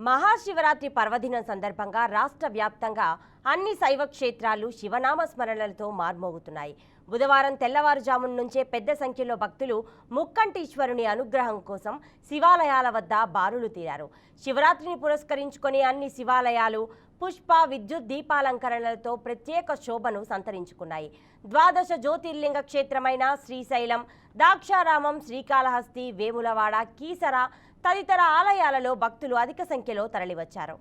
మహాశివరాత్రి పర్వదినం సందర్భంగా రాష్ట్ర వ్యాప్తంగా అన్ని శైవ క్షేత్రాలు శివనామ స్మరణలతో మార్మోగుతున్నాయి. బుధవారం తెల్లవారుజామున నుంచే పెద్ద సంఖ్యలో భక్తులు ముక్కంటీశ్వరుని అనుగ్రహం కోసం శివాలయాల వద్ద బారులు తీరారు. శివరాత్రిని పురస్కరించుకొని అన్ని శివాలయాలు పుష్ప విద్యుత్ దీపాలంకరణలతో ప్రత్యేక శోభను సంతరించుకున్నాయి. ద్వాదశ జ్యోతిర్లింగ క్షేత్రమైన శ్రీశైలం, ద్రాక్షారామం, శ్రీకాళహస్తి, వేములవాడ, కీసర తదితర ఆలయాలలో భక్తులు అధిక సంఖ్యలో తరలివచ్చారు.